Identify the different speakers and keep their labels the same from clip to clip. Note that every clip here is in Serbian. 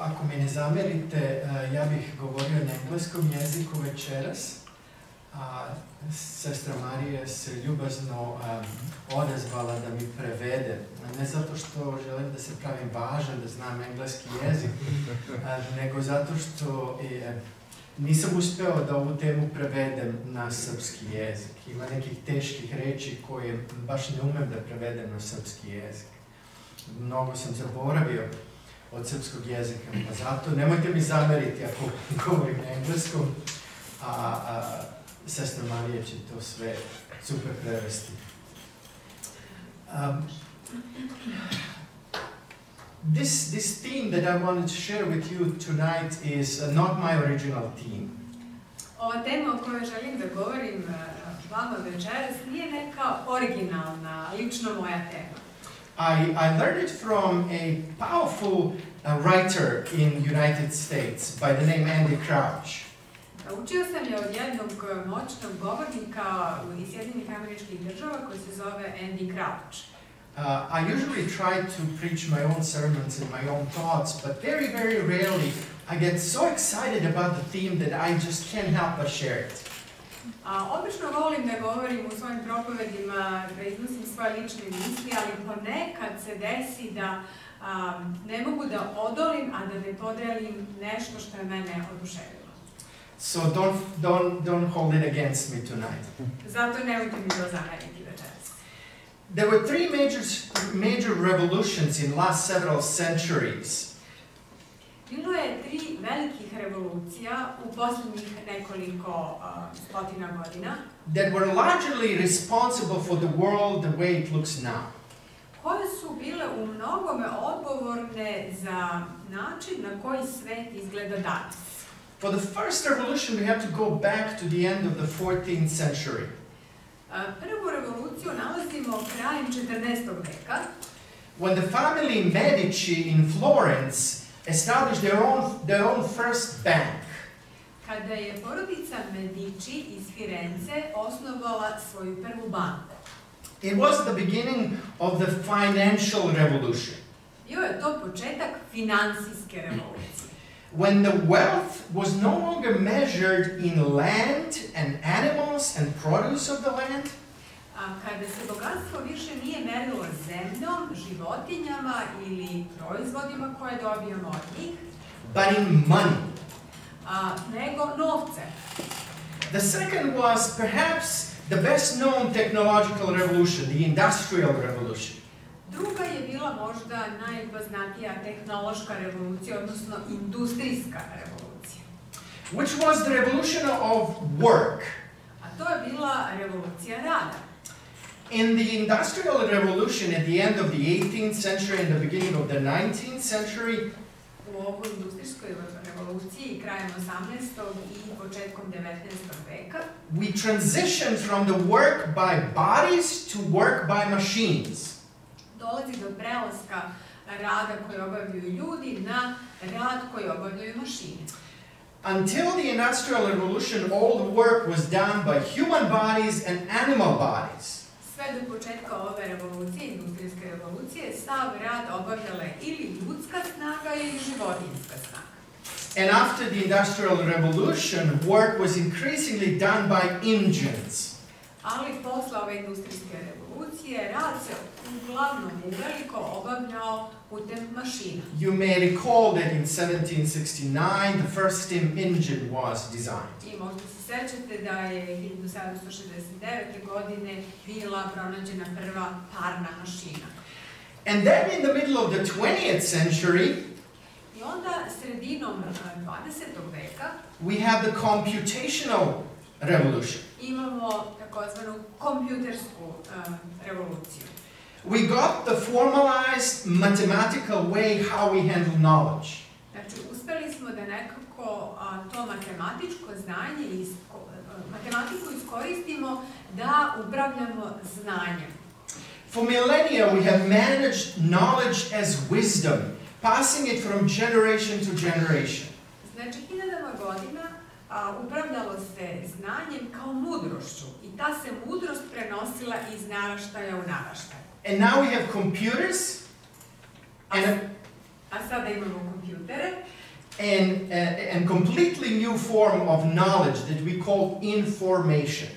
Speaker 1: ako mi ne zamerite, ja bih govorio na engleskom jeziku večeras. Sestra Marija se ljubazno odazvala da mi prevede. Ne zato što želim da se pravim važan, da znam engleski jezik, nego zato što nisam uspeo da ovu temu prevedem na srpski jezik. Ima nekih teških reči koje baš ne umem da prevedem na srpski jezik. Mnogo sam zaboravio od srpskog jezika, pa zato nemojte mi zameriti ako govorim na engleskom, sestra Marija će to sve super prevesti. This theme that I wanted to share with you tonight is not my original theme.
Speaker 2: Ova tema o kojoj želim da govorim vama večeras nije neka originalna, lično moja tema.
Speaker 1: I learned it from a powerful writer in United States by the name Andy Crouch.
Speaker 2: Učio sam je od jednog moćnog govornika iz Sjedinjenih Američkih Država koji se zove Andy Crouch.
Speaker 1: I usually try to preach my own sermons and my own thoughts, but very, very rarely I get so excited about the theme that I just can't help but share it.
Speaker 2: Obično volim da govorim u svojim propovedima, da iznosim svoje lične misli, ali ponekad se desi da ne mogu da odolim, a da ne podelim nešto što je mene oduševilo.
Speaker 1: So don't hold it against me tonight.
Speaker 2: Zato nemojte mi to zameriti večeras.
Speaker 1: There were three major revolutions in last several centuries.
Speaker 2: Bilo je 3 velikih revolucija u posljednjih nekoliko stotina godina.
Speaker 1: That were largely responsible for the world the way it looks now.
Speaker 2: Koje su bile u mnogome odgovorne za način na koji svet izgleda danas.
Speaker 1: For the first revolution, we have to go back to the end of the 14th century.
Speaker 2: Prvu revoluciju nalazimo krajem 14. veka.
Speaker 1: When the family Medici in Florence established their own first bank.
Speaker 2: Kada je porodica Medici iz Firence osnovala svoju prvu banku.
Speaker 1: It was the beginning of the financial revolution.
Speaker 2: Bio je to početak finansijske revolucije.
Speaker 1: When the wealth was no longer measured in land and animals and produce of the land.
Speaker 2: Kada se bogatstvo više nije merilo zemljom, životinjama ili proizvodima koje dobijamo od njih,
Speaker 1: but in money.
Speaker 2: Nego novce.
Speaker 1: The second was perhaps the best known technological revolution, the Industrial Revolution.
Speaker 2: Druga je bila možda najpoznatija tehnološka revolucija, odnosno industrijska revolucija.
Speaker 1: Which was the revolution of work.
Speaker 2: A to je bila revolucija rada.
Speaker 1: In the Industrial Revolution at the end of the 18th century and the beginning of the 19th century,
Speaker 2: u ovoj industrijskoj revoluciji krajem 18. i početkom 19. veka,
Speaker 1: we transitioned from the work by bodies to work by machines.
Speaker 2: Dolazi do prelaska rada koji obavljaju ljudi na rad koji obavljaju mašine.
Speaker 1: Until the Industrial Revolution, all the work was done by human bodies and animal bodies.
Speaker 2: Sve do početka ove revolucije, industrijske revolucije, sav rad obavljale ili ljudska snaga ili životinjska snaga.
Speaker 1: And after the Industrial Revolution, work was increasingly done by engines.
Speaker 2: Ali posle ove industrijske revolucije, rad se uglavnom uveliko obavljao putem mašina.
Speaker 1: You may recall that in 1769, the first steam engine was designed.
Speaker 2: I možda se sećate da je 1769. godine bila pronađena prva parna mašina.
Speaker 1: And then in the middle of the 20th century,
Speaker 2: I onda sredinom 20. veka
Speaker 1: we have the computational revolution.
Speaker 2: Imamo takozvanu kompjutersku revoluciju.
Speaker 1: We got the formalized mathematical way how we handle knowledge.
Speaker 2: Znači, uspeli smo da nekako to matematičko znanje i matematiku iskoristimo da upravljamo znanjem.
Speaker 1: For millennia, we have managed knowledge as wisdom, passing it from generation to generation.
Speaker 2: Znači, hiljadama godina upravljalo se znanjem kao mudrošću i ta se mudrost prenosila iz naraštaja u naraštaj.
Speaker 1: And now we have computers,
Speaker 2: A sada imamo kompjutere.
Speaker 3: and completely new form of knowledge that we call information.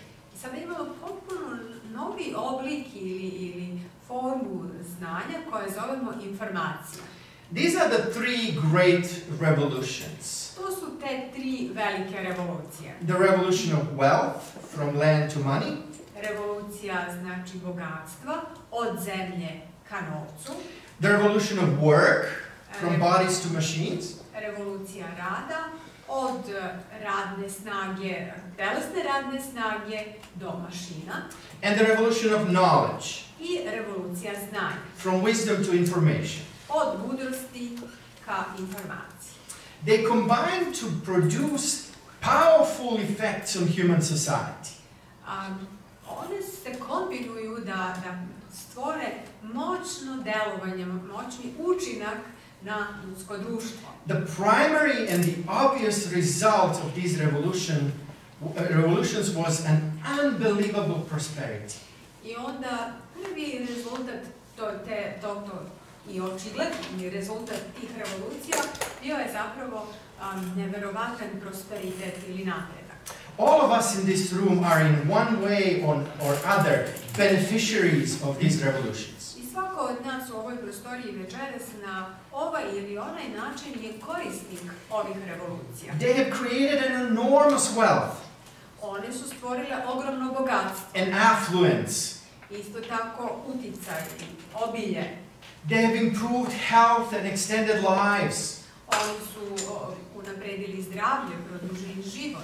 Speaker 2: Sada imamo potpuno novi oblik ili formu znanja koje zovemo informacija.
Speaker 3: These are the three great revolutions.
Speaker 2: To su te tri velike revolucije.
Speaker 3: The revolution of wealth, from land to money.
Speaker 2: Revolucija znači bogatstva, od zemlje ka novcu.
Speaker 3: The revolution of work, from bodies to machines.
Speaker 2: Revolucija rada, od radne snage, telesne radne snage do mašina.
Speaker 3: And the revolution of knowledge.
Speaker 2: I revolucija znanja.
Speaker 3: From wisdom to information.
Speaker 2: Od mudrosti ka informaciji.
Speaker 3: They combine to produce powerful effects on human society.
Speaker 2: One se kombinuju da stvore moćno delovanje, moćni učinak na ljudsko društvo.
Speaker 3: The primary and the obvious result of these revolutions was an unbelievable prosperity.
Speaker 2: I onda prvi rezultat i očigledni rezultat tih revolucija bio je zapravo neverovatan prosperitet ili napredak.
Speaker 3: All of us in this room are in one way or other beneficiaries of these revolutions.
Speaker 2: I svako od nas u ovoj prostoriji večeras na ovaj ili onaj način je korisnik ovih revolucija.
Speaker 3: They have created an enormous wealth.
Speaker 2: One su stvorile ogromno bogatstvo.
Speaker 3: And affluence.
Speaker 2: Isto tako uticaj i obilje.
Speaker 3: They have improved health and extended lives.
Speaker 2: Oni su unapredili zdravlje, produžili život.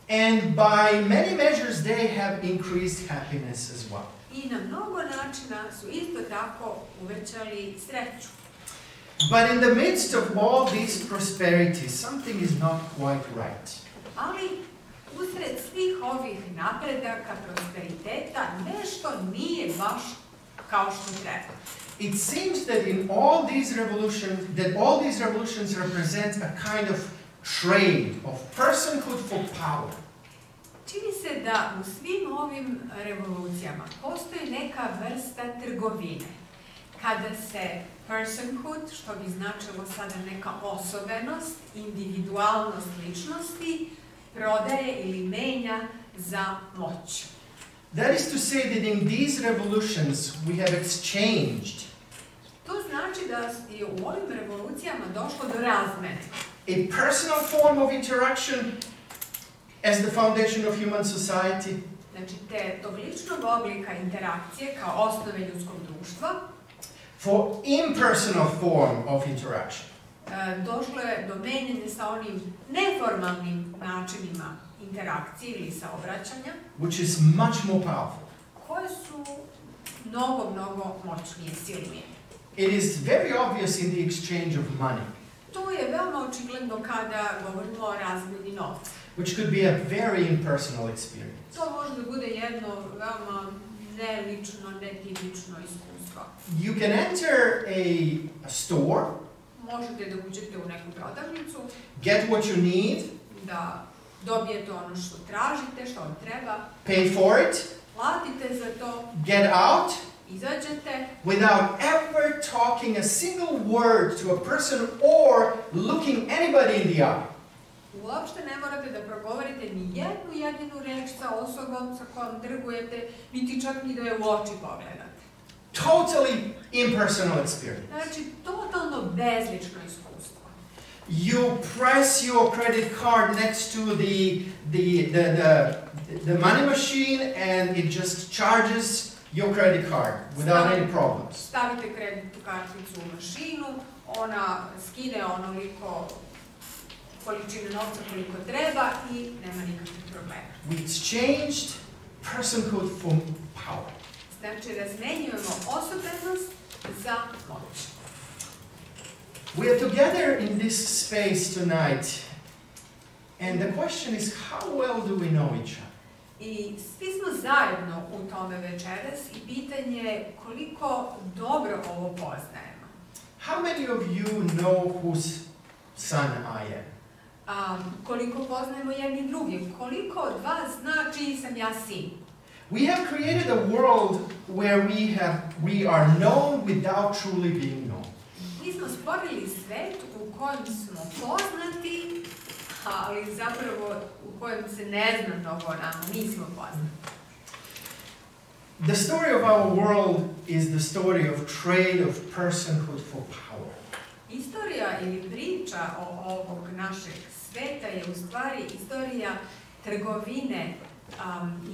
Speaker 3: And by many measures they have increased happiness as well.
Speaker 2: I na mnogo načina su isto tako uvećali sreću.
Speaker 3: But in the midst of all these prosperities, something is not quite right.
Speaker 2: Ali usred svih ovih napredaka, prosperiteta, nešto nije baš kao što treba.
Speaker 3: It seems that in all these revolutions represent a kind of trade of personhood for power.
Speaker 2: Čini se da u svim ovim revolucijama postoji neka vrsta trgovine. Kada se personhood, što bi značilo sada neka osobenost, individualnost ličnosti, prodaje ili menja za moć.
Speaker 3: That is to say that in these revolutions we have exchanged.
Speaker 2: To znači da je u ovim revolucijama došlo do razmene.
Speaker 3: A personal form of interaction as the foundation of human society.
Speaker 2: Znači tog ličnog oblika interakcije kao osnove ljudskog društva.
Speaker 3: For impersonal form of interaction.
Speaker 2: Došlo je do menjanja sa onim neformalnim načinima interakcije ili saobraćanja.
Speaker 3: Which is much more powerful.
Speaker 2: Koje su mnogo moćnije, silnije.
Speaker 3: It is very obvious in the exchange of money.
Speaker 2: To je veoma očigledno kada govorimo o razmjeni novca.
Speaker 3: Which could be a very impersonal experience.
Speaker 2: To može da bude jedno veoma nelično, netipično iskustvo.
Speaker 3: You can enter a store.
Speaker 2: Možete da uđete u neku prodavnicu.
Speaker 3: Get what you need.
Speaker 2: Da dobijete ono što tražite, što vam treba.
Speaker 3: Pay for it.
Speaker 2: Platite za to.
Speaker 3: Get out.
Speaker 2: Izađete.
Speaker 3: Without ever talking a single word to a person or looking anybody in the eye.
Speaker 2: Uopšte ne morate da progovorite ni jednu jedinu reč sa osobom sa kojom trgujete, niti čak ni da je u oči pogledate.
Speaker 3: Totally impersonal experience.
Speaker 2: Znači, totalno bezlično iskustvo.
Speaker 3: You press your credit card next to the money machine and it just charges your credit card without any problems.
Speaker 2: Stavite kreditnu karticu u mašinu, ona skine onoliko količine novca koliko treba i nema nikakvih problema.
Speaker 3: We exchanged personhood for power.
Speaker 2: Znači, razmenjujemo osobenost za moć.
Speaker 3: We are together in this space tonight, and the question is, how well do we know each other?
Speaker 2: I svi smo zajedno u tome večeras i pitanje je koliko dobro ovo poznajemo.
Speaker 3: How many of you know whose son I am?
Speaker 2: Koliko poznajemo jedni drugi, koliko od vas zna čiji sam ja sin?
Speaker 3: We have created a world where we are known without truly being known.
Speaker 2: Mi smo stvorili svet u kojem smo poznati, ali zapravo u kojem se ne zna mnogo o nama, nismo poznati.
Speaker 3: The story of our world is the story of trade of personhood for power.
Speaker 2: Istorija ili priča o ovog našeg sveta je u stvari istorija trgovine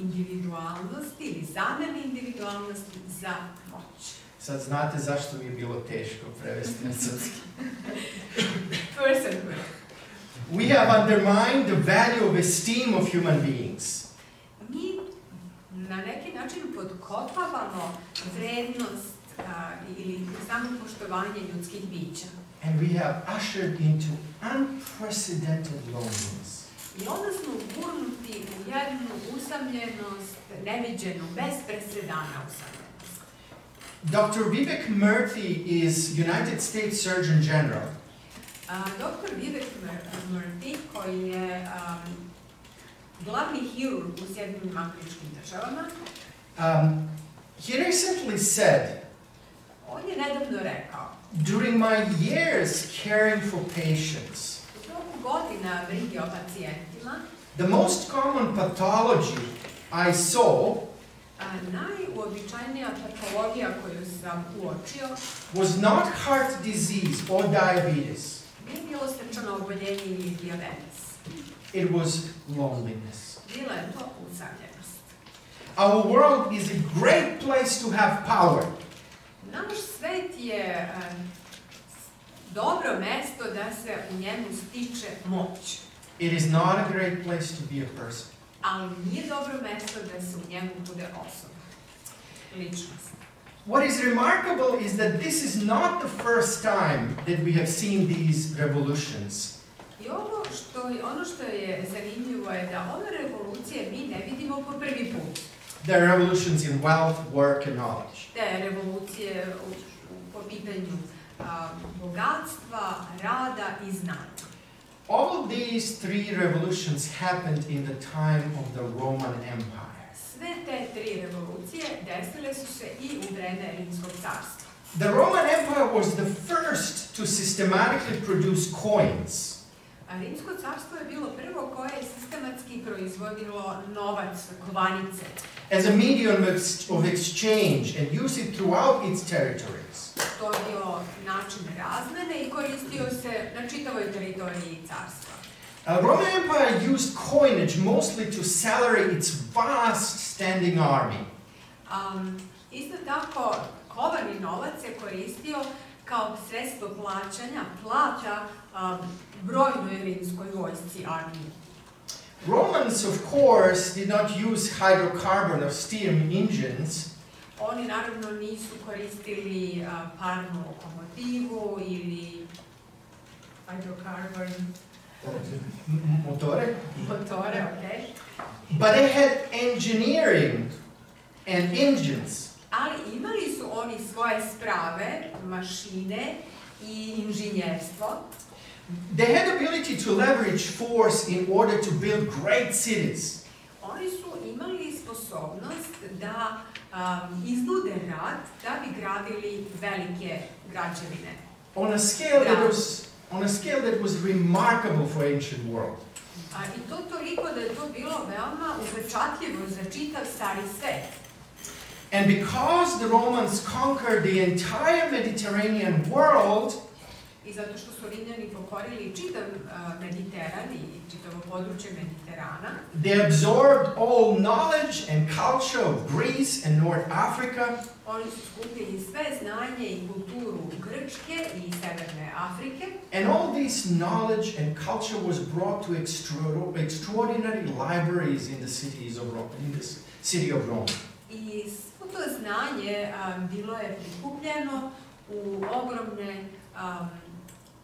Speaker 2: individualnosti ili zamene individualnosti za moć.
Speaker 3: Sad znate zašto mi je bilo teško prevesti na srpski.
Speaker 2: Personhood.
Speaker 3: We have undermined the value of esteem of human beings.
Speaker 2: Mi na neki način potkopavamo vrednost ili samopoštovanje ljudskih bića.
Speaker 3: And we have ushered into unprecedented loneliness.
Speaker 2: I onda smo gurnuti u jednu usamljenost, neviđenu, bez presedana usamljenost.
Speaker 3: Dr. Vivek Murthy is United States Surgeon General.
Speaker 2: Dr. Vivek Murthy, koji je glavni hirurg u Sjedinjenim Američkim Državama,
Speaker 3: he recently said,
Speaker 2: on je nedavno rekao,
Speaker 3: during my years caring for patients,
Speaker 2: u toku godina brige o pacijentima,
Speaker 3: the most common pathology I saw
Speaker 2: najuobičajenija patologija koju sam uočio
Speaker 3: was not heart disease or diabetes.
Speaker 2: Nije bilo srčano oboljenje ili dijabetes.
Speaker 3: It was loneliness.
Speaker 2: Bila je to usamljenost.
Speaker 3: Our world is a great place to have power.
Speaker 2: Naš svet je dobro mesto da se u njemu stiče moć.
Speaker 3: It is not a great place to be a person.
Speaker 2: Ali nije dobro mesto da se u njemu bude osoba, ličnost.
Speaker 3: What is remarkable is that this is not the first time that we have seen these revolutions.
Speaker 2: I ono što je zanimljivo je da ove revolucije mi ne vidimo po prvi put.
Speaker 3: There are revolutions in wealth, work, and knowledge.
Speaker 2: Te revolucije po pitanju bogatstva, rada i znanja.
Speaker 3: All of these three revolutions happened in the time of the Roman Empire.
Speaker 2: Sve te tri revolucije desile su se i u vreme Rimskog carstva.
Speaker 3: The Roman Empire was the first to systematically produce coins.
Speaker 2: Rimsko carstvo je bilo prvo koje je sistematski proizvodilo novac, kovanice.
Speaker 3: As a medium of exchange and use it throughout its territories.
Speaker 2: To je bio način razmene i koristio se na čitavoj teritoriji carstva.
Speaker 3: Roman Empire used coinage mostly to salary its vast standing army.
Speaker 2: Isto tako, kovani novac se koristio kao sredstvo plaćanja, plata brojnoj rimskoj vojsci, armiji.
Speaker 3: Romans, of course, did not use hydrocarbon or steam engines.
Speaker 2: Oni naravno nisu koristili parnu lokomotivu ili hydrocarbon.
Speaker 3: Motore?
Speaker 2: Motore, okej.
Speaker 3: But they had engineering and engines.
Speaker 2: Ali imali su oni svoje sprave, mašine i inženjerstvo.
Speaker 3: They had ability to leverage force in order to build great cities.
Speaker 2: Oni su imali sposobnost da iznude rad da bi gradili velike građevine.
Speaker 3: On a scale that was remarkable for ancient world.
Speaker 2: I to toliko da je to bilo veoma upečatljivo za čitav stari svet.
Speaker 3: And because the Romans conquered the entire Mediterranean world,
Speaker 2: I zato što su Rimljani pokorili čitav Mediteran i čitavo područje Mediterana,
Speaker 3: they absorbed all knowledge and culture of Greece and North Africa.
Speaker 2: Oni su skupili sve znanje i kulturu Grčke i Severne Afrike.
Speaker 3: And all this knowledge and culture was brought to extraordinary libraries in the city of Rome.
Speaker 2: I svo to znanje bilo je prikupljeno u ogromne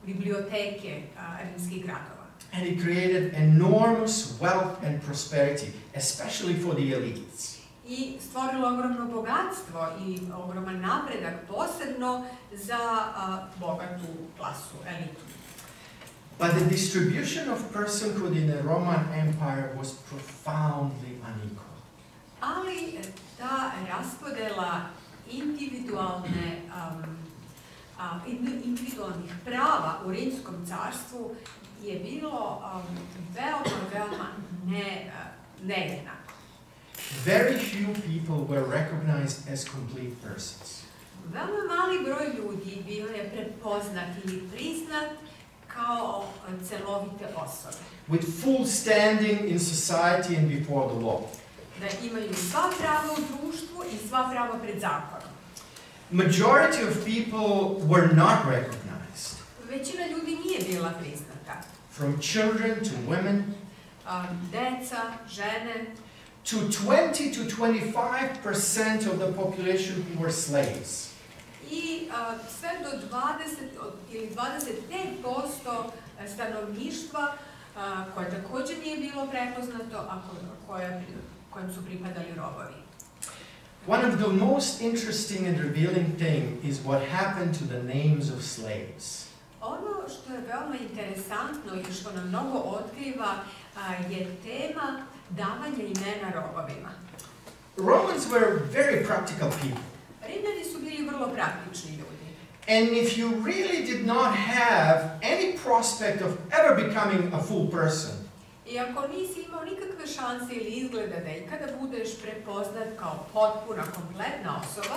Speaker 2: biblioteke rimskih gradova.
Speaker 3: And it created enormous wealth and prosperity, especially for the elites.
Speaker 2: I stvorilo ogromno bogatstvo i ogroman napredak, posebno za bogatu klasu, elitu.
Speaker 3: But the distribution of personhood in the Roman Empire was profoundly unequal.
Speaker 2: Ali ta raspodela individualne individualnih prava u Rimskom carstvu je bilo veoma nejednako.
Speaker 3: Very few people were recognized as complete persons.
Speaker 2: Veoma mali broj ljudi bio je prepoznat ili priznat kao celovite osobe.
Speaker 3: With full standing in society and before the law.
Speaker 2: Da imaju sva prava u društvu i sva prava pred zakonom.
Speaker 3: Majority of people were not recognized.
Speaker 2: Većina ljudi nije bila priznata.
Speaker 3: From children to women.
Speaker 2: Deca, žene.
Speaker 3: To 20 to 25% of the population who were slaves.
Speaker 2: I sve do 20 ili 25% stanovništva koje također nije bilo prepoznato, a kojem su pripadali robovi.
Speaker 3: One of the most interesting and revealing thing is what happened to the names of slaves.
Speaker 2: Ono što je veoma interesantno i što nam mnogo otkriva je tema davanja imena robovima.
Speaker 3: Romans were very practical people.
Speaker 2: Rimljani su bili vrlo praktični ljudi.
Speaker 3: And if you really did not have any prospect of ever becoming a full person,
Speaker 2: I ako nisi imao nikakve šanse ili izgleda da ikada budeš prepoznat kao potpuna, kompletna osoba,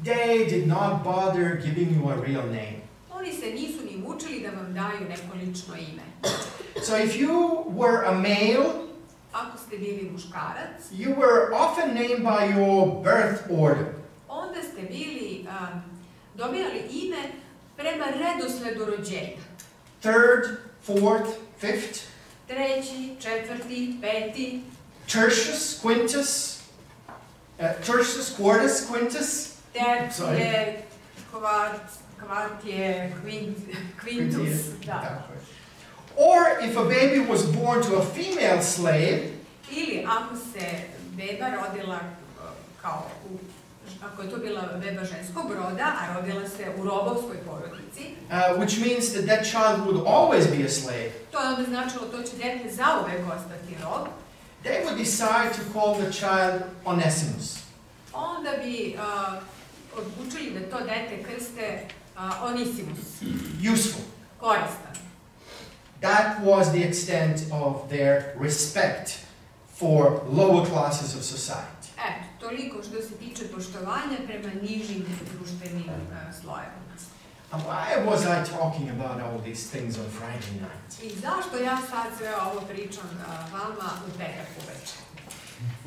Speaker 3: they did not bother giving you a real name.
Speaker 2: Oni se nisu ni mučili da vam daju neko lično ime.
Speaker 3: So if you were a male,
Speaker 2: ako ste bili muškarac,
Speaker 3: you were often named by your birth order.
Speaker 2: Onda ste bili dobijali ime prema redosledu rođenja.
Speaker 3: Third, fourth, fifth.
Speaker 2: Treći, četvrti, peti.
Speaker 3: Tertius, quintus. Tertius, quartus, quintus.
Speaker 2: Tercije, kvartije, quintus. Da.
Speaker 3: Or if a baby was born to a female slave,
Speaker 2: ili ako se beba rodila kao ako je to bila beba ženskog roda, a rodila se u robovskoj porodici,
Speaker 3: which means that that child would always be a slave.
Speaker 2: To je onda značilo to će dete zauvek ostati rob.
Speaker 3: They would decide to call the child Onesimus.
Speaker 2: Onda bi odlučili da to dete krste Onesimus.
Speaker 3: Useful.
Speaker 2: Koristan.
Speaker 3: That was the extent of their respect for lower classes of society.
Speaker 2: Toliko što se tiče poštovanja prema nižim društvenim slojevima.
Speaker 3: Why was I talking about all these things on Friday night?
Speaker 2: I zašto ja sad sve ovo pričam vama u petak uveče?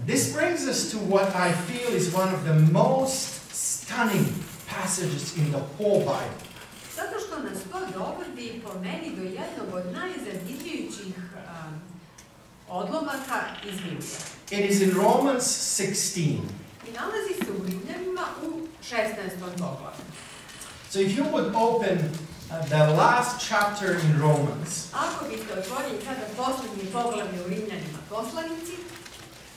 Speaker 3: This brings us to what I feel is one of the most stunning passages in the whole Bible.
Speaker 2: Zato što nas to dovodi po meni do jednog od najzadivljujućih odlomaka iz Biblije.
Speaker 3: It is in Romans 16.
Speaker 2: I nalazi se u Rimljanima u 16. poglavlju.
Speaker 3: So if you would open the last chapter in Romans,
Speaker 2: ako biste otvorili sada poslednji poglavlje u Rimljanima poslanici,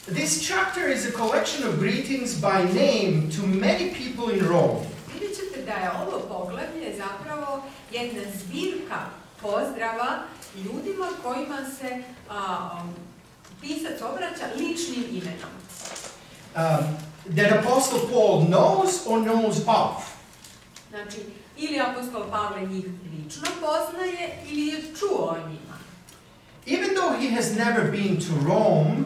Speaker 3: this chapter is a collection of greetings by name to many people in Rome.
Speaker 2: vidjet ćete da je ovo poglavlje zapravo jedna zbirka pozdrava ljudima kojima se pisac obraća ličnim imenom.
Speaker 3: That Apostle Paul knows or knows of.
Speaker 2: Znači, ili apostol Pavle njih lično poznaje ili je čuo o njima.
Speaker 3: Even though he has never been to Rome,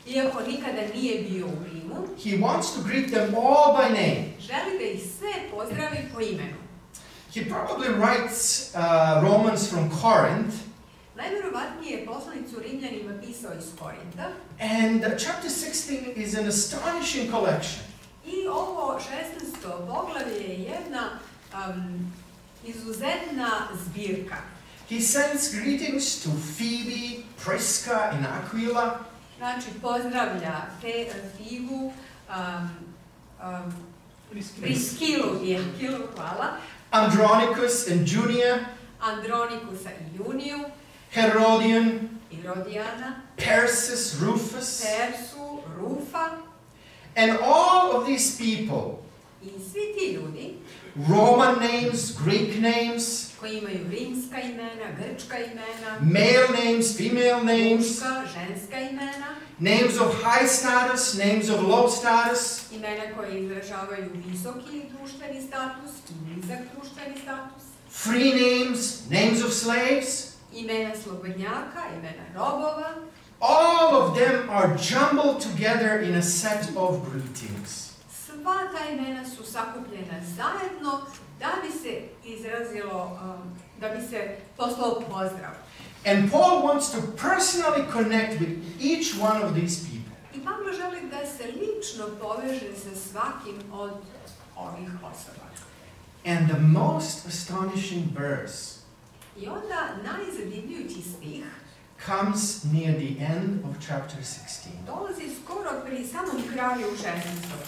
Speaker 2: iako nikada nije bio u Rimu,
Speaker 3: he wants to greet them all by name.
Speaker 2: želi da ih sve pozdravi po imenu.
Speaker 3: He probably writes Romans from Corinth.
Speaker 2: Najvjerovatnije je poslanicu Rimljanima pisao iz Korinta.
Speaker 3: And chapter 16 is an astonishing collection.
Speaker 2: I ovo 16. poglavlje je jedna izuzetna zbirka.
Speaker 3: He sends greetings to Phoebe, Prisca, and Aquila.
Speaker 2: Znači, pozdravlja Figu, Priskilu i Akilu, hvala.
Speaker 3: Andronicus and Junia.
Speaker 2: Andronikusa i Juniju.
Speaker 3: Herodian.
Speaker 2: I Rodijana.
Speaker 3: Persis, Rufus.
Speaker 2: Persu, Rufa.
Speaker 3: And all of these people
Speaker 2: I svi ti ljudi
Speaker 3: Roman names, Greek names,
Speaker 2: koji imaju rimska imena, grčka imena,
Speaker 3: male names, female names,
Speaker 2: muška, ženska imena,
Speaker 3: names of high status, names of low status,
Speaker 2: imena koje izražavaju visoki društveni status i nizak društveni status,
Speaker 3: free names, names of slaves,
Speaker 2: imena slobodnjaka, imena robova,
Speaker 3: all of them are jumbled together in a set of greetings.
Speaker 2: sva ta imena su sakupljena zajedno da bi se izrazilo, da bi se poslao pozdrav.
Speaker 3: And Paul wants to personally connect with each one of these people.
Speaker 2: I Pavlo želi da se lično poveže sa svakim od ovih osoba.
Speaker 3: And the most astonishing verse
Speaker 2: I onda najzadivljujući stih
Speaker 3: comes near the end of chapter 16.
Speaker 2: dolazi skoro pri samom kraju 16.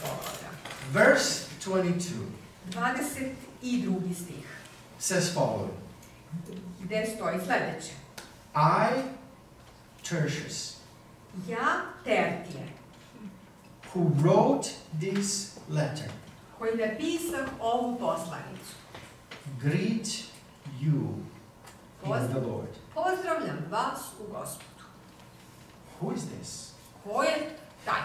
Speaker 2: poglavlja.
Speaker 3: Verse 22
Speaker 2: 22. stih,
Speaker 3: says following.
Speaker 2: gde stoji sledeće.
Speaker 3: I, Tertius,
Speaker 2: Ja, Tertije,
Speaker 3: who wrote this letter,
Speaker 2: koji napisah ovu poslanicu,
Speaker 3: greet you in the Lord.
Speaker 2: pozdravljam vas u Gospodu.
Speaker 3: Who is this?
Speaker 2: Ko je taj?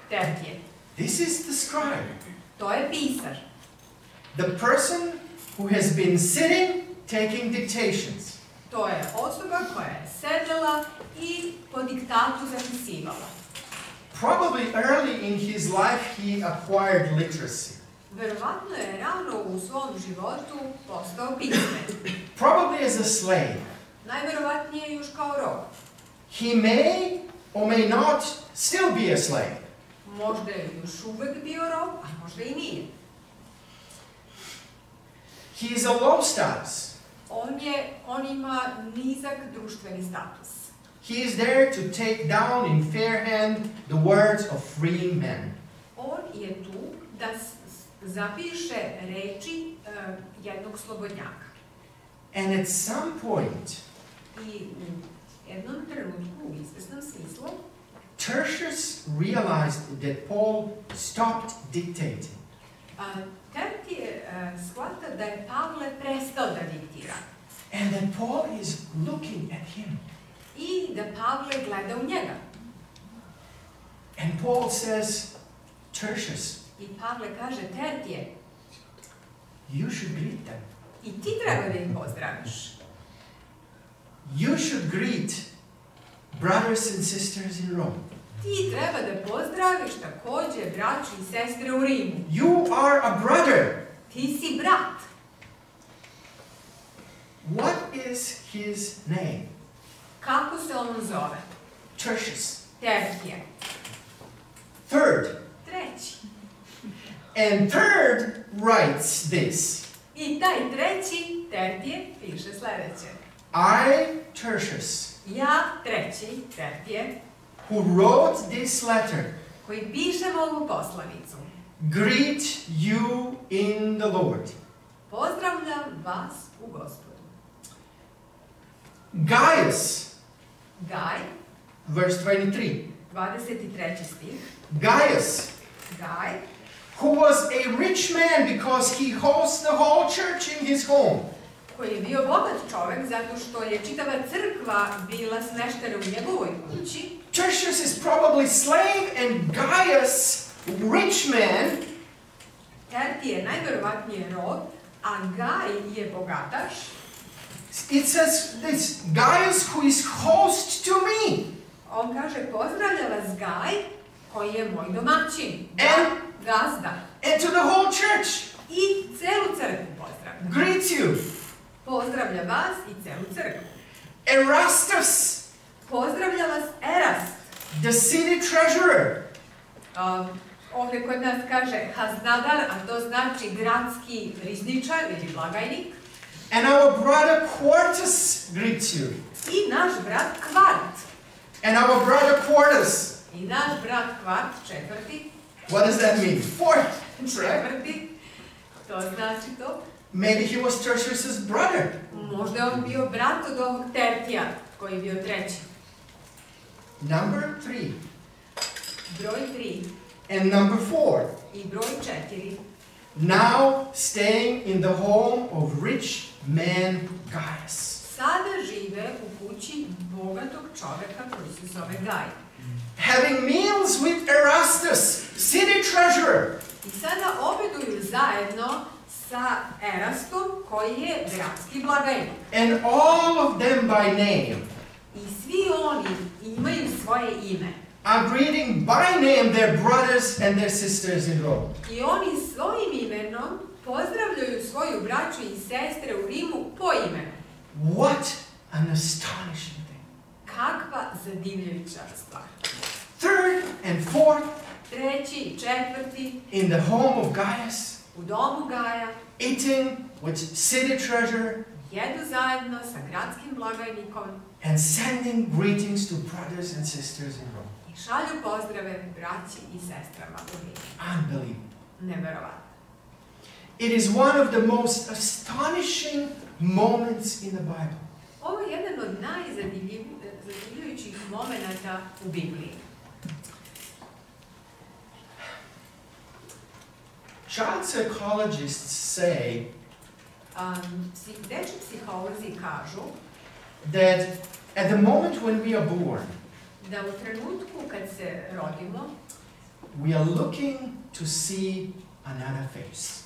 Speaker 2: Tertije.
Speaker 3: This is the scribe,
Speaker 2: To je pisar.
Speaker 3: the person who has been sitting taking dictations.
Speaker 2: To je osoba koja je sedela i po diktatu zapisivala.
Speaker 3: Probably early in his life he acquired literacy.
Speaker 2: Verovatno je rano u svom životu postao pismen.
Speaker 3: Probably as a slave.
Speaker 2: Najverovatnije još kao rob.
Speaker 3: He may or may not still be a slave.
Speaker 2: Možda je još uvek bio rob, a možda i nije.
Speaker 3: He is a low status.
Speaker 2: On ima nizak društveni status.
Speaker 3: He is there to take down in fair hand the words of freeing men.
Speaker 2: On je tu da zapiše reči jednog slobodnjaka.
Speaker 3: And at some point,
Speaker 2: I u jednom trenutku, u izvesnom smislu,
Speaker 3: Tertius realized that Paul stopped dictating.
Speaker 2: Tertije shvata da je Pavle prestao da diktira.
Speaker 3: And that Paul is looking at him.
Speaker 2: I da Pavle gleda u njega.
Speaker 3: And Paul says, Tertius,
Speaker 2: I Pavle kaže, Tertije,
Speaker 3: you should greet them.
Speaker 2: i ti treba da ih pozdraviš.
Speaker 3: You should greet brothers and sisters in Rome.
Speaker 2: Ti treba da pozdraviš takođe braću i sestre u Rimu.
Speaker 3: You are a brother.
Speaker 2: Ti si brat.
Speaker 3: What is his name?
Speaker 2: Kako se on zove?
Speaker 3: Tertius.
Speaker 2: Tertije.
Speaker 3: Third.
Speaker 2: Treći.
Speaker 3: And third writes this.
Speaker 2: I taj treći, Tertije, piše sledeće.
Speaker 3: I, Tertius,
Speaker 2: Ja, treći, Tertije,
Speaker 3: who wrote this letter,
Speaker 2: koji pišem ovu poslanicu,
Speaker 3: greet you in the Lord.
Speaker 2: pozdravljam vas u Gospodu.
Speaker 3: Gaius,
Speaker 2: Gaj,
Speaker 3: verse 23.
Speaker 2: 23. stih.
Speaker 3: Gaius,
Speaker 2: Gaj,
Speaker 3: who was a rich man because he hosts the whole church in his home.
Speaker 2: koji je bio bogat čovek zato što je čitava crkva bila smeštena u njegovoj kući.
Speaker 3: Tertius is probably slave and Gaius, rich man,
Speaker 2: Tertije je najverovatnije rob, a Gaj je bogataš.
Speaker 3: it says this, Gaius who is host to me.
Speaker 2: On kaže, pozdravlja vas Gaj, koji je moj domaćin, gazda.
Speaker 3: And to the whole church,
Speaker 2: I celu crkvu pozdravlja.
Speaker 3: greets you.
Speaker 2: Pozdravlja vas i celu crkvu.
Speaker 3: Erastus,
Speaker 2: Pozdravlja vas Erast.
Speaker 3: the city treasurer.
Speaker 2: Ovdje kod nas kaže haznadar, a to znači gradski rizničar ili blagajnik.
Speaker 3: And our brother Quartus greets you.
Speaker 2: I naš brat Kvart.
Speaker 3: And our brother Quartus.
Speaker 2: I naš brat Kvart, četvrti.
Speaker 3: What does that mean? Fourth.
Speaker 2: Četvrti. To znači to.
Speaker 3: Maybe he was Tertius's brother.
Speaker 2: Možda je on bio brat od ovog Tertija, koji je bio treći.
Speaker 3: Number 3.
Speaker 2: Broj 3.
Speaker 3: And number 4.
Speaker 2: I broj 4.
Speaker 3: Now staying in the home of rich man Gaius.
Speaker 2: Sada žive u kući bogatog čoveka koji se zove Gaj.
Speaker 3: Having meals with Erastus, city treasurer.
Speaker 2: I sada obeduju zajedno sa Erastom koji je gradski blagajnik.
Speaker 3: And all of them by name
Speaker 2: I svi oni imaju svoje ime.
Speaker 3: are greeting by name their brothers and their sisters in Rome.
Speaker 2: I oni svojim imenom pozdravljaju svoju braću i sestre u Rimu po imenu.
Speaker 3: What an astonishing thing.
Speaker 2: Kakva zadivljujuća stvar.
Speaker 3: 3rd and 4th,
Speaker 2: 3. i 4.
Speaker 3: in the home of Gaius,
Speaker 2: u domu Gaja,
Speaker 3: eating with city treasurer,
Speaker 2: jedu zajedno sa gradskim blagajnikom
Speaker 3: and sending greetings to brothers and sisters in Rome.
Speaker 2: i šalju pozdrave braći i sestrama u Rimu.
Speaker 3: Unbelievable.
Speaker 2: Neverovatno.
Speaker 3: It is one of the most astonishing moments in the Bible.
Speaker 2: Ovo je jedan od najzadivljujućih momenata u Bibliji.
Speaker 3: Child psychologists say
Speaker 2: Deči psiholozi kažu
Speaker 3: that at the moment when we are born,
Speaker 2: da u trenutku kad se rodimo,
Speaker 3: we are looking to see another face.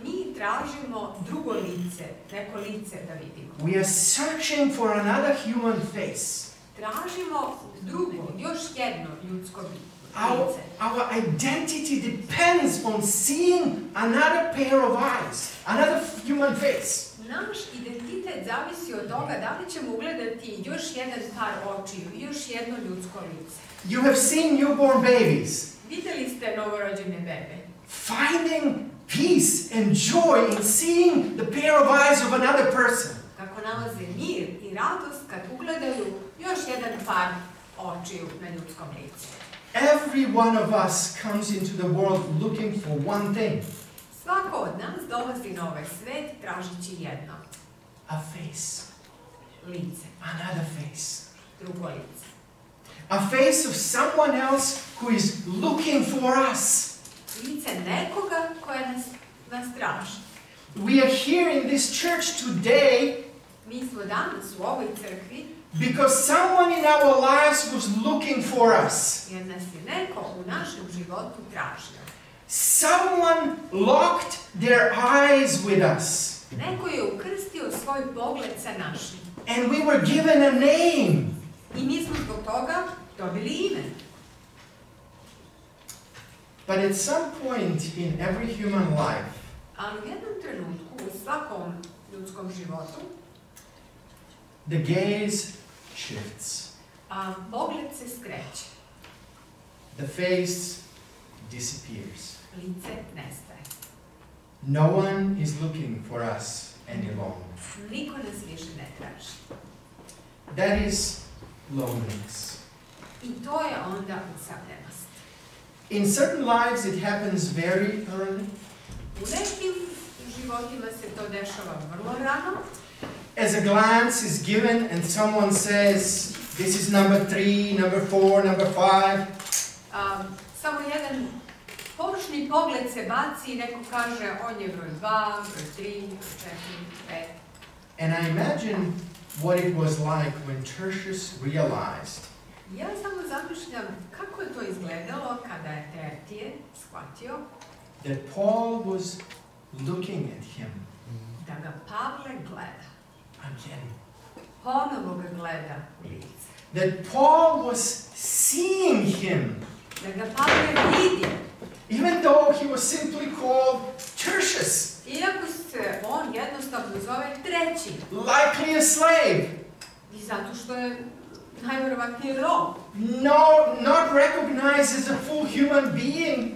Speaker 2: mi tražimo drugo lice, neko lice da vidimo.
Speaker 3: We are searching for another human face.
Speaker 2: Tražimo drugo, još jedno ljudsko lice.
Speaker 3: Our identity depends on seeing another pair of eyes, another human face.
Speaker 2: Naš identitet zavisi od toga da li ćemo ugledati još jedan par očiju, još jedno ljudsko lice.
Speaker 3: You have seen newborn babies.
Speaker 2: Videli ste novorođene bebe.
Speaker 3: Finding peace and joy in seeing the pair of eyes of another person.
Speaker 2: Kako nalaze mir i radost kad ugledaju još jedan par očiju na ljudskom licu.
Speaker 3: Every one of us comes into the world looking for one thing.
Speaker 2: Svako od nas dolazi na ovaj svet tražići jedno.
Speaker 3: A face.
Speaker 2: Lice.
Speaker 3: Another face.
Speaker 2: Drugo lice.
Speaker 3: A face of someone else who is looking for us.
Speaker 2: Lice nekoga koja nas traži.
Speaker 3: We are here in this church today
Speaker 2: Mi smo danas u ovoj crkvi
Speaker 3: because someone in our lives was looking for us.
Speaker 2: jer nas je neko u našem životu tražio.
Speaker 3: Someone locked their eyes with us.
Speaker 2: Neko je ukrstio svoj pogled sa našim.
Speaker 3: And we were given a name.
Speaker 2: I mi smo zbog toga dobili ime.
Speaker 3: But at some point in every human life,
Speaker 2: Ali u jednom trenutku u svakom ljudskom životu
Speaker 3: the gaze shifts.
Speaker 2: Pogled se skreće.
Speaker 3: The face disappears.
Speaker 2: Lice nestaje.
Speaker 3: No one is looking for us any longer.
Speaker 2: Niko nas više ne traži.
Speaker 3: That is loneliness.
Speaker 2: I to je onda usamljenost.
Speaker 3: In certain lives it happens very early.
Speaker 2: U nekim životima se to dešava vrlo rano.
Speaker 3: As a glance is given and someone says, this is number 3, number 4, number 5.
Speaker 2: Samo jedan površni pogled se baci i neko kaže on je broj 2, broj 3, broj 4, 5.
Speaker 3: And I imagine what it was like when Tertius realized
Speaker 2: Ja samo zamišljam kako je to izgledalo kada je Tertije shvatio
Speaker 3: that Paul was looking at him
Speaker 2: da ga Pavle gleda.
Speaker 3: again.
Speaker 2: Ponovo ga gleda u lice.
Speaker 3: That Paul was seeing him,
Speaker 2: Da ga Pavle vidi.
Speaker 3: even though he was simply called Tertius,
Speaker 2: Iako se on jednostavno zove treći.
Speaker 3: likely a slave.
Speaker 2: I zato što je najverovatnije rob.
Speaker 3: Not recognized as a full human being.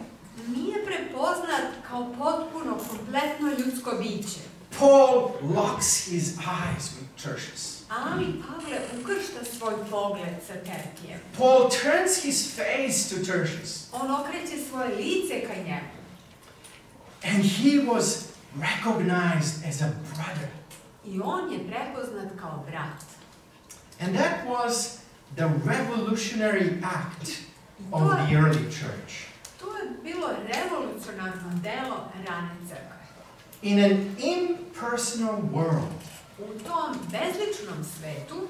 Speaker 2: Nije prepoznat kao potpuno, kompletno ljudsko biće.
Speaker 3: Paul locks his eyes with Tertius.
Speaker 2: Ali Pavle ukršta svoj pogled sa Tertijem.
Speaker 3: Paul turns his face to Tertius.
Speaker 2: On okreće svoje lice ka njemu.
Speaker 3: And he was recognized as a brother.
Speaker 2: I on je prepoznat kao brat.
Speaker 3: And that was the revolutionary act of the early church.
Speaker 2: To je bilo revolucionarno delo rane crkve.
Speaker 3: In an impersonal world,
Speaker 2: U tom bezličnom svetu,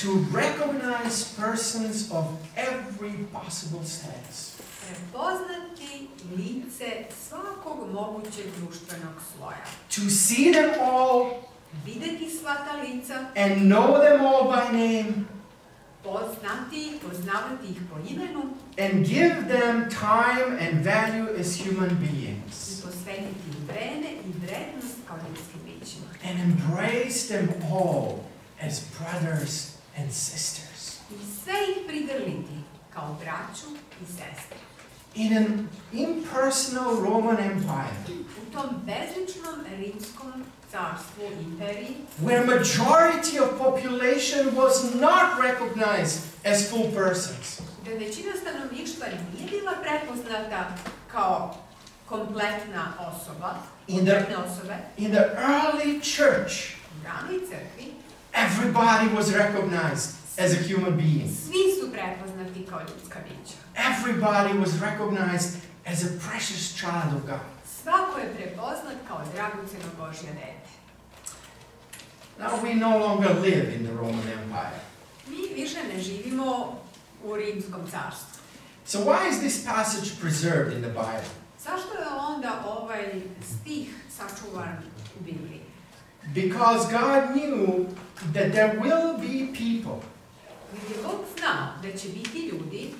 Speaker 3: to recognize persons of every possible status.
Speaker 2: prepoznati lice svakog mogućeg društvenog sloja.
Speaker 3: To see them all
Speaker 2: Videti sva ta lica,
Speaker 3: and know them all by name
Speaker 2: poznavati ih po imenu
Speaker 3: and give them time and value as human
Speaker 2: i
Speaker 3: beings
Speaker 2: posvetiti im vreme i vrednost kao ljudskim bićima.
Speaker 3: and embrace them all as brothers and sisters.
Speaker 2: I sve ih prigrliti kao braću i sestre.
Speaker 3: In an impersonal Roman Empire,
Speaker 2: U tom bezličnom rimskom carstvu, imperiji,
Speaker 3: where majority of population was not recognized as full persons,
Speaker 2: gde većina stanovništva nije bila prepoznata kao kompletna osoba, kompletne osobe,
Speaker 3: in the early church,
Speaker 2: u ranoj crkvi,
Speaker 3: everybody was recognized as a human being.
Speaker 2: svi su prepoznati kao ljudska bića.
Speaker 3: Everybody was recognized as a precious child of God.
Speaker 2: Svako je prepoznat kao dragoceno Božje dete.
Speaker 3: Now we no longer live in the Roman Empire.
Speaker 2: Mi više ne živimo u rimskom carstvu.
Speaker 3: So why is this passage preserved in the Bible?
Speaker 2: Zašto je onda ovaj stih sačuvan u Bibliji?
Speaker 3: Because God knew that there will be people
Speaker 2: Jer je Bog znao da će biti ljudi,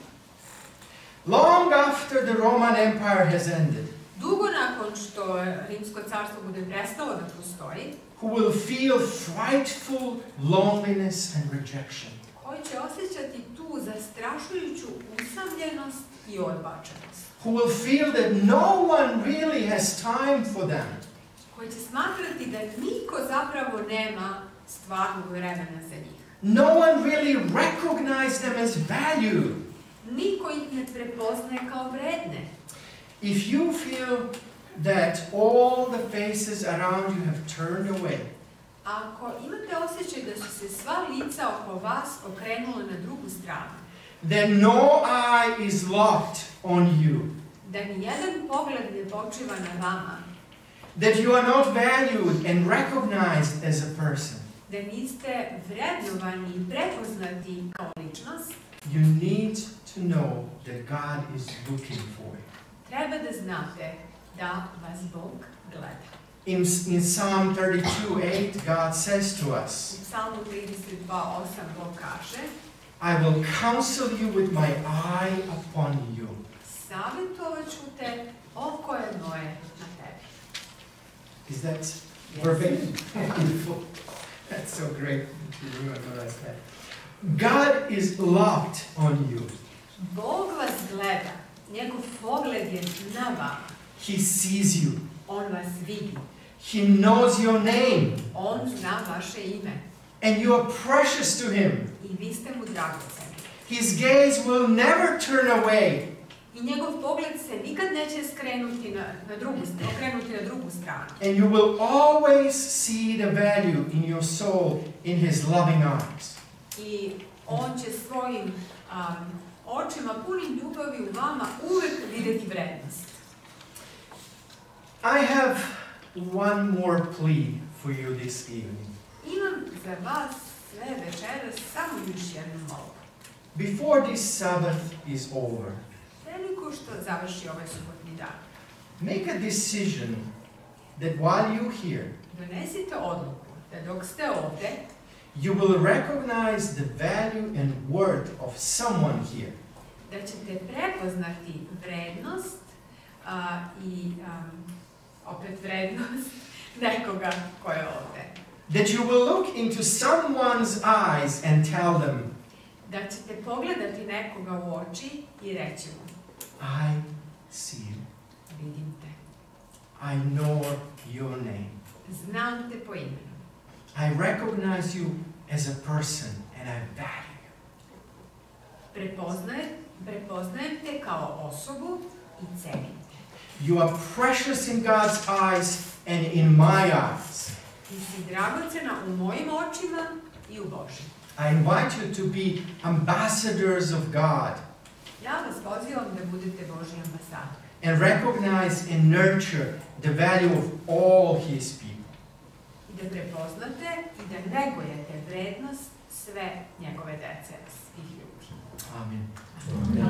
Speaker 3: long after the Roman Empire has ended,
Speaker 2: dugo nakon što rimsko carstvo bude prestalo da postoji,
Speaker 3: who will feel frightful loneliness and rejection.
Speaker 2: koji će osjećati tu zastrašujuću usamljenost i odbačenost.
Speaker 3: Who will feel that no one really has time for them.
Speaker 2: Koji će smatrati da niko zapravo nema stvarnog vremena za njih.
Speaker 3: No one really recognizes them as valued.
Speaker 2: Niko ih ne prepoznaje kao vredne.
Speaker 3: If you feel that all the faces around you have turned away,
Speaker 2: Ako imate osjećaj da su se sva lica oko vas okrenula na drugu stranu,
Speaker 3: then no eye is locked on you,
Speaker 2: da ni jedan pogled ne počiva na vama,
Speaker 3: that you are not valued and recognized as a person,
Speaker 2: da niste vrednovani i prepoznati kao ličnost,
Speaker 3: you need to know that God is looking for you.
Speaker 2: treba da znate da vas Bog gleda.
Speaker 3: In Psalm 32:8, God says to us,
Speaker 2: U Psalmu 32:8 Bog kaže:
Speaker 3: I will counsel you with my eye upon you.
Speaker 2: savjetovat ću te, oko je moje na tebi.
Speaker 3: Is that verbatim? Wonderful. That's so great that you remember what I said. God is locked on you.
Speaker 2: Bog vas gleda, njegov pogled je na vama.
Speaker 3: He sees you.
Speaker 2: On vas vidi.
Speaker 3: He knows your name.
Speaker 2: On zna vaše ime.
Speaker 3: And you are precious to him.
Speaker 2: I vi ste mu dragoceni.
Speaker 3: His gaze will never turn away.
Speaker 2: I njegov pogled se nikad neće okrenuti na drugu stranu.
Speaker 3: And you will always see the value in your soul in his loving eyes.
Speaker 2: I on će svojim očima punim ljubavi u vama uvek vidjeti vrednost.
Speaker 3: I have one more plea for you this evening.
Speaker 2: Imam za vas sve večeras samo još jednu molbu.
Speaker 3: Before this Sabbath is over,
Speaker 2: Priliku što završi ovaj subotni dan,
Speaker 3: make a decision that while you're here,
Speaker 2: donesite odluku da dok ste ovde,
Speaker 3: you will recognize the value and worth of someone here.
Speaker 2: da ćete prepoznati vrednost i opet vrednost nekoga ko je ovde.
Speaker 3: That you will look into someone's eyes and tell them,
Speaker 2: Da ćete pogledati nekoga u oči i reći mu:
Speaker 3: I see you.
Speaker 2: vidim te,
Speaker 3: I know your name.
Speaker 2: znam te po imenu,
Speaker 3: I recognize you as a person and I value you.
Speaker 2: prepoznajem te kao osobu i cenim te.
Speaker 3: You are precious in God's eyes and in my eyes.
Speaker 2: Ti si dragocena u mojim očima i u Božim.
Speaker 3: I invite you to be ambassadors of God
Speaker 2: Ja vas pozivam da budete Božji ambasador.
Speaker 3: And recognize and nurture the value of all His people.
Speaker 2: I da prepoznate i da negujete vrednost sve njegove dece, svih ljudi.
Speaker 3: Amen.
Speaker 2: Amen.